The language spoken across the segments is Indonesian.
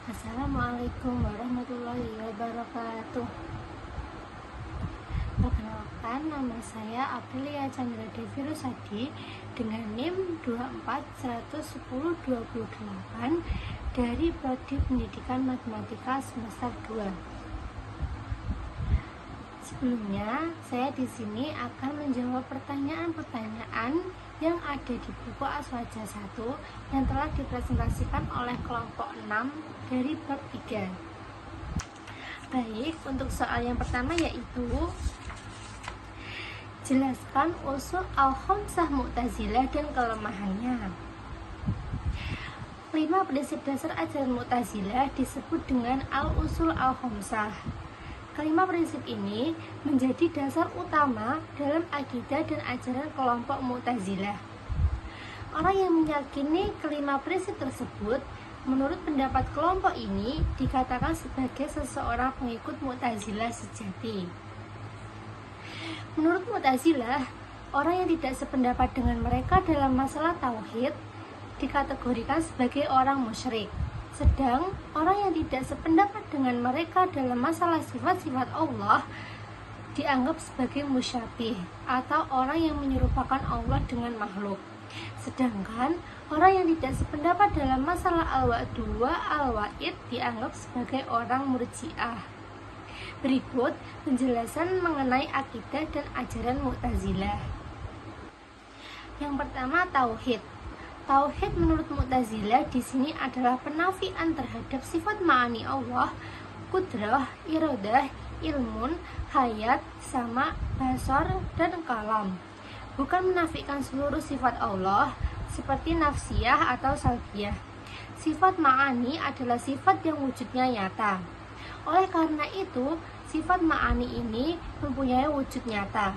Assalamualaikum warahmatullahi wabarakatuh. Perkenalkan, nama saya Aprilia Chandra Devi Rusadi dengan NIM 2411028 dari Prodi Pendidikan Matematika semester 2. Sebelumnya, saya di sini akan menjawab pertanyaan-pertanyaan yang ada di buku Aswaja 1 yang telah dipresentasikan oleh kelompok 6 dari bab 3. Baik, untuk soal yang pertama yaitu jelaskan usul al-khamsah Mu'tazilah dan kelemahannya. 5 prinsip dasar ajaran Mu'tazilah disebut dengan al-usul al-khamsah. Kelima prinsip ini menjadi dasar utama dalam akidah dan ajaran kelompok Mu'tazilah. Orang yang meyakini kelima prinsip tersebut, menurut pendapat kelompok ini, dikatakan sebagai seseorang pengikut Mu'tazilah sejati. Menurut Mu'tazilah, orang yang tidak sependapat dengan mereka dalam masalah tauhid dikategorikan sebagai orang musyrik. Sedang orang yang tidak sependapat dengan mereka dalam masalah sifat-sifat Allah dianggap sebagai musyabih atau orang yang menyerupakan Allah dengan makhluk. Sedangkan orang yang tidak sependapat dalam masalah al-wa'du wa al-wa'id dianggap sebagai orang murji'ah. Berikut penjelasan mengenai akidah dan ajaran Mu'tazilah. Yang pertama, tauhid. Tauhid menurut Mu'tazilah di sini adalah penafian terhadap sifat ma'ani Allah, kudrah, iradah, ilmun, hayat, sama, basar, dan kalam. Bukan menafikan seluruh sifat Allah seperti nafsiyah atau salbiyah. Sifat ma'ani adalah sifat yang wujudnya nyata. Oleh karena itu, sifat ma'ani ini mempunyai wujud nyata,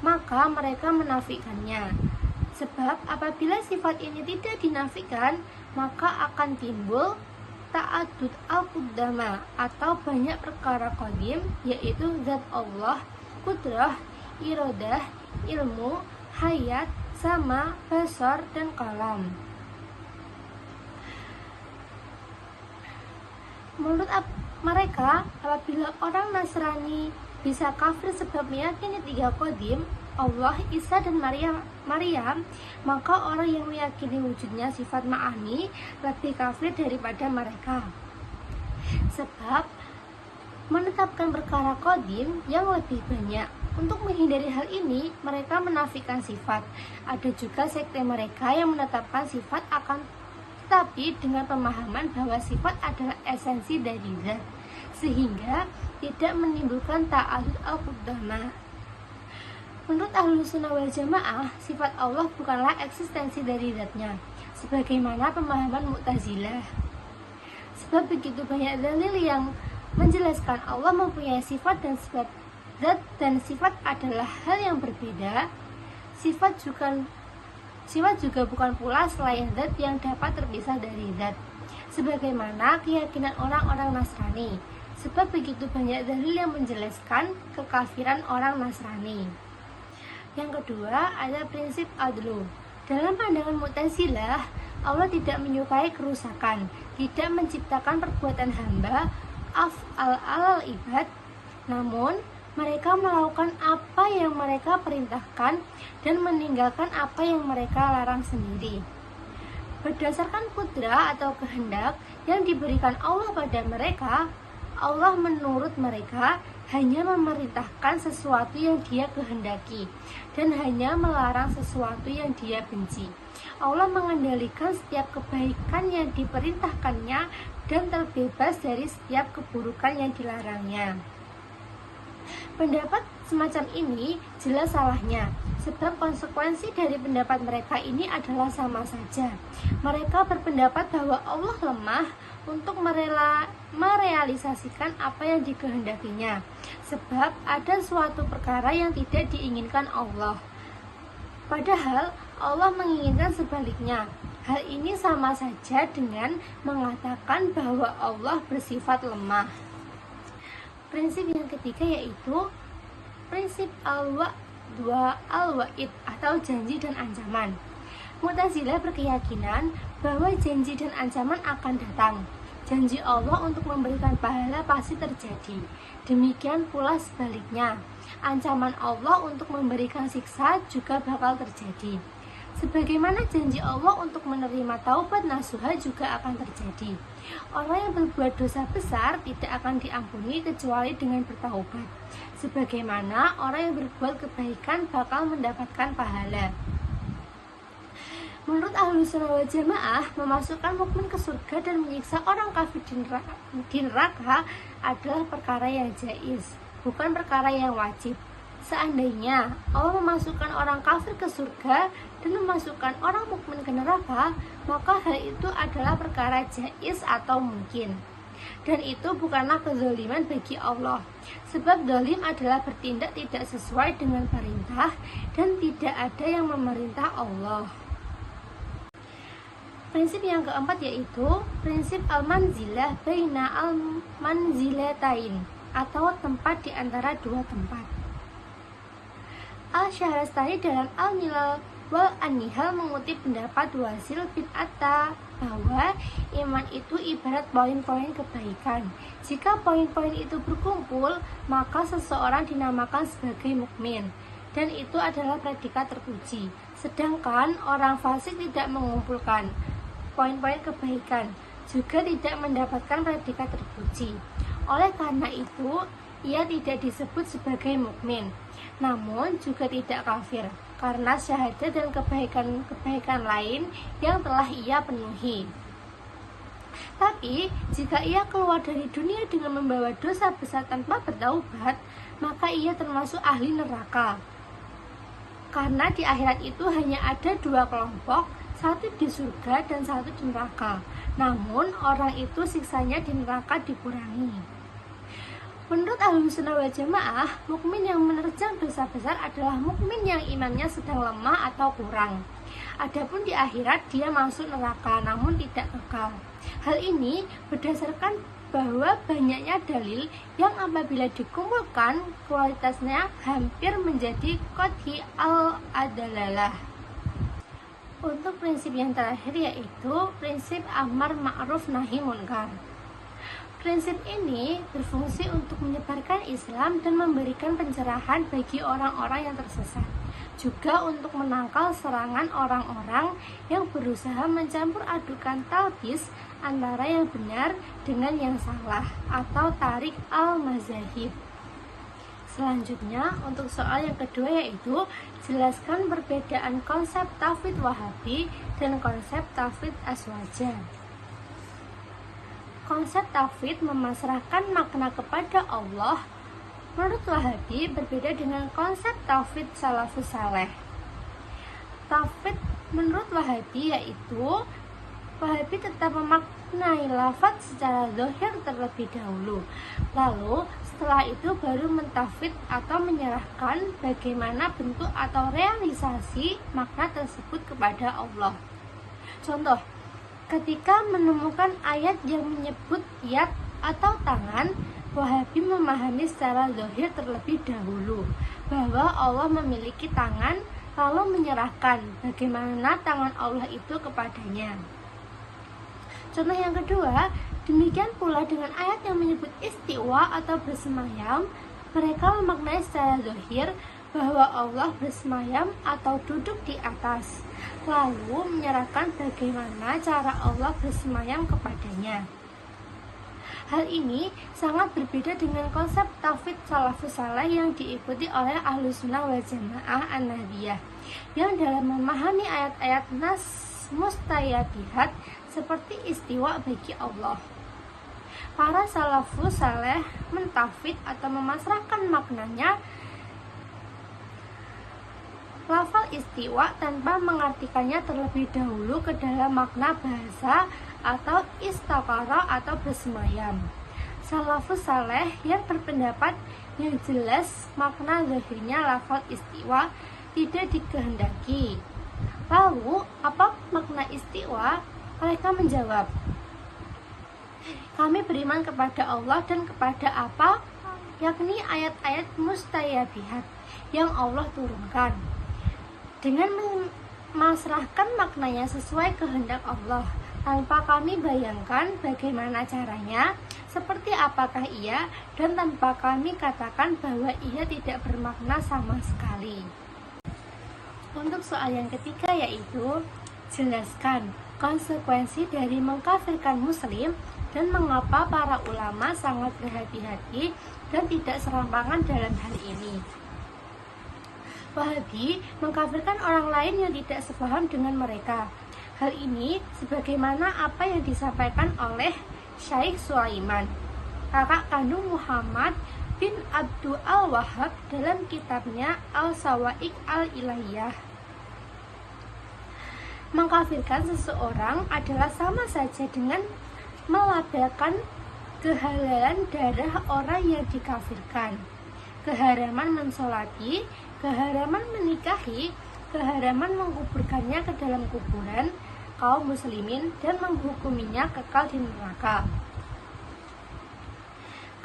maka mereka menafikannya. Sebab apabila sifat ini tidak dinafikan, maka akan timbul ta'adud al-qudama atau banyak perkara qadim, yaitu zat Allah, kudrah, iradah, ilmu, hayat, sama, basar, dan kalam. Menurut mereka, apabila orang Nasrani bisa kafir sebab meyakini 3 qadim, Allah, Isa, dan Maryam, maka orang yang meyakini wujudnya sifat ma'ani lebih kafir daripada mereka. Sebab menetapkan perkara qadim yang lebih banyak. Untuk menghindari hal ini, mereka menafikan sifat. Ada juga sekte mereka yang menetapkan sifat akan tetapi dengan pemahaman bahwa sifat adalah esensi dari zat, sehingga tidak menimbulkan ta'alud al-qudama. Menurut Ahlus Sunnah wal Jamaah, sifat Allah bukanlah eksistensi dari zatnya, sebagaimana pemahaman Mu'tazilah. Sebab begitu banyak dalil yang menjelaskan Allah mempunyai sifat dan sifat zat, dan sifat adalah hal yang berbeda. Sifat juga bukan pula selain zat yang dapat terpisah dari zat, sebagaimana keyakinan orang-orang Nasrani. Sebab begitu banyak dalil yang menjelaskan kekafiran orang Nasrani. Yang kedua, ada prinsip adlu. Dalam pandangan Mu'tazilah, Allah tidak menyukai kerusakan, tidak menciptakan perbuatan hamba, af'al alal ibad, namun mereka melakukan apa yang mereka perintahkan dan meninggalkan apa yang mereka larang sendiri. Berdasarkan kudrah atau kehendak yang diberikan Allah pada mereka, Allah menurut mereka hanya memerintahkan sesuatu yang Dia kehendaki dan hanya melarang sesuatu yang Dia benci. Allah mengendalikan setiap kebaikan yang diperintahkannya dan terbebas dari setiap keburukan yang dilarangnya. Pendapat semacam ini jelas salahnya, sebab konsekuensi dari pendapat mereka ini adalah sama saja. Mereka berpendapat bahwa Allah lemah untuk merealisasikan apa yang dikehendakinya, sebab ada suatu perkara yang tidak diinginkan Allah, padahal Allah menginginkan sebaliknya. Hal ini sama saja dengan mengatakan bahwa Allah bersifat lemah. Prinsip yang ketiga yaitu prinsip al-wa'd wa al-wa'id atau janji dan ancaman. Mu'tazilah berkeyakinan bahwa janji dan ancaman akan datang. janji Allah untuk memberikan pahala pasti terjadi. Demikian pula sebaliknya, ancaman Allah untuk memberikan siksa juga bakal terjadi. Sebagaimana janji Allah untuk menerima taubat nasuha juga akan terjadi. Orang yang berbuat dosa besar tidak akan diampuni kecuali dengan bertaubat. Sebagaimana orang yang berbuat kebaikan bakal mendapatkan pahala. Menurut Ahlus Sunnah wal Jamaah, memasukkan mukmin ke surga dan menyiksa orang kafir di neraka adalah perkara yang jaiz, bukan perkara yang wajib. Seandainya Allah memasukkan orang kafir ke surga dan memasukkan orang mukmin ke neraka, maka hal itu adalah perkara jaiz atau mungkin. Dan itu bukanlah kezaliman bagi Allah. Sebab zalim adalah bertindak tidak sesuai dengan perintah dan tidak ada yang memerintah Allah. Prinsip yang keempat yaitu prinsip al-manzilah baina al-manzilatain, atau tempat di antara dua tempat. Al-Syahrastani dalam Al-Milal wal An-Nihal mengutip pendapat Wasil bin Atta bahwa iman itu ibarat poin-poin kebaikan. Jika poin-poin itu berkumpul, maka seseorang dinamakan sebagai mukmin, dan itu adalah predikat terpuji. Sedangkan orang fasik tidak mengumpulkan poin-poin kebaikan, juga tidak mendapatkan predikat terpuji. Oleh karena itu, ia tidak disebut sebagai mukmin, namun juga tidak kafir, karena syahadat dan kebaikan-kebaikan lain yang telah ia penuhi. Tapi, jika ia keluar dari dunia dengan membawa dosa besar tanpa bertaubat, maka ia termasuk ahli neraka. Karena di akhirat itu hanya ada dua kelompok, satu di surga dan satu di neraka. Namun, orang itu siksanya di neraka dikurangi. Menurut Ahlus Sunnah wal Jamaah, mukmin yang menerjang dosa besar adalah mukmin yang imannya sedang lemah atau kurang. Adapun di akhirat dia masuk neraka namun tidak kekal. Hal ini berdasarkan bahwa banyaknya dalil yang apabila dikumpulkan kualitasnya hampir menjadi qadhi al-adalalah. Untuk prinsip yang terakhir yaitu prinsip amar ma'ruf nahi munkar. Prinsip ini berfungsi untuk menyebarkan Islam dan memberikan pencerahan bagi orang-orang yang tersesat. Juga untuk menangkal serangan orang-orang yang berusaha mencampur adukan talbis antara yang benar dengan yang salah atau tarik al-mazahib. Selanjutnya, untuk soal yang kedua yaitu jelaskan perbedaan konsep tauhid Wahabi dan konsep tauhid Aswaja. Konsep tauhid memasrahkan makna kepada Allah menurut Wahabi berbeda dengan konsep tauhid salafus saleh. Tauhid menurut Wahabi yaitu Wahabi tetap memaknai lafaz secara zahir terlebih dahulu, lalu setelah itu baru mentauhid atau menyerahkan bagaimana bentuk atau realisasi makna tersebut kepada Allah. Contoh, ketika menemukan ayat yang menyebut yad atau tangan, Wahabi memahami secara zahir terlebih dahulu bahwa Allah memiliki tangan, lalu menyerahkan bagaimana tangan Allah itu kepadanya. Contoh yang kedua, demikian pula dengan ayat yang menyebut istiwa atau bersemayam, mereka memaknai secara zahir bahwa Allah bersemayam atau duduk di atas, lalu menyerahkan bagaimana cara Allah bersemayam kepadanya. Hal ini sangat berbeda dengan konsep tauhid salafus saleh yang diikuti oleh Ahlus Sunnah wal Jamaah An-Nahdiyah, yang dalam memahami ayat-ayat nas mustayabihat seperti istiwa bagi Allah. Para salafus saleh mentauhid atau memasrahkan maknanya lafal istiwa tanpa mengartikannya terlebih dahulu ke dalam makna bahasa atau istakara atau bersemayam. Salafus saleh yang berpendapat yang jelas makna zahirnya lafal istiwa tidak dikehendaki. Lalu, apa makna istiwa? Mereka menjawab, kami beriman kepada Allah dan kepada apa? Yakni ayat-ayat mustayabihat yang Allah turunkan. Dengan memasrahkan maknanya sesuai kehendak Allah, tanpa kami bayangkan bagaimana caranya, seperti apakah ia, dan tanpa kami katakan bahwa ia tidak bermakna sama sekali. Untuk soal yang ketiga yaitu, jelaskan konsekuensi dari mengkafirkan muslim dan mengapa para ulama sangat berhati-hati dan tidak serampangan dalam hal ini. Wahabi mengkafirkan orang lain yang tidak sepaham dengan mereka. Hal ini sebagaimana apa yang disampaikan oleh Syekh Sulaiman, kakak kandung Muhammad bin Abdul Al-Wahhab dalam kitabnya Al-Sawa'iq Al-Ilahiyah. Mengkafirkan seseorang adalah sama saja dengan melabelkan kehalalan darah orang yang dikafirkan, keharaman mensolati, keharaman menikahi, keharaman menguburkannya ke dalam kuburan kaum muslimin, dan menghukuminya kekal di neraka.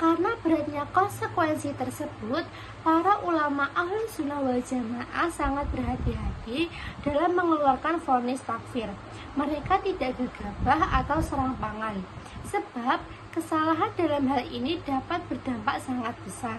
Karena beratnya konsekuensi tersebut, para ulama ahli sunnah wal jamaah sangat berhati-hati dalam mengeluarkan vonis takfir. Mereka tidak gegabah atau serampangan, sebab kesalahan dalam hal ini dapat berdampak sangat besar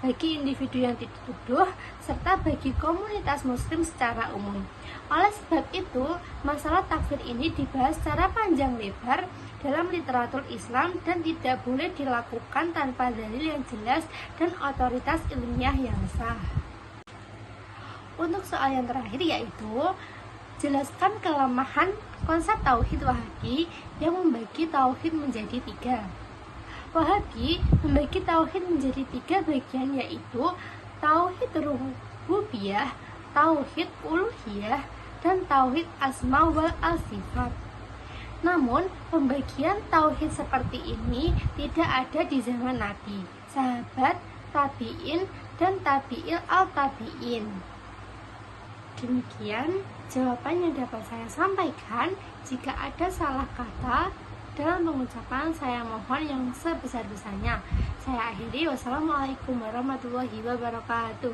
bagi individu yang dituduh serta bagi komunitas muslim secara umum. Oleh sebab itu, masalah takfir ini dibahas secara panjang lebar dalam literatur Islam dan tidak boleh dilakukan tanpa dalil yang jelas dan otoritas ilmiah yang sah. Untuk soal yang terakhir yaitu, jelaskan kelemahan konsep tauhid Wahabi yang membagi tauhid menjadi 3. Wahabi membagi tauhid menjadi 3 bagian yaitu tauhid rububiyah, tauhid uluhiyah, dan tauhid asma wal sifat. Namun, pembagian tauhid seperti ini tidak ada di zaman Nabi, sahabat, tabi'in, dan tabi'il al-tabi'in. Demikian jawaban yang dapat saya sampaikan. Jika ada salah kata dalam pengucapan, saya mohon yang sebesar-besarnya. Saya akhiri. Wassalamualaikum warahmatullahi wabarakatuh.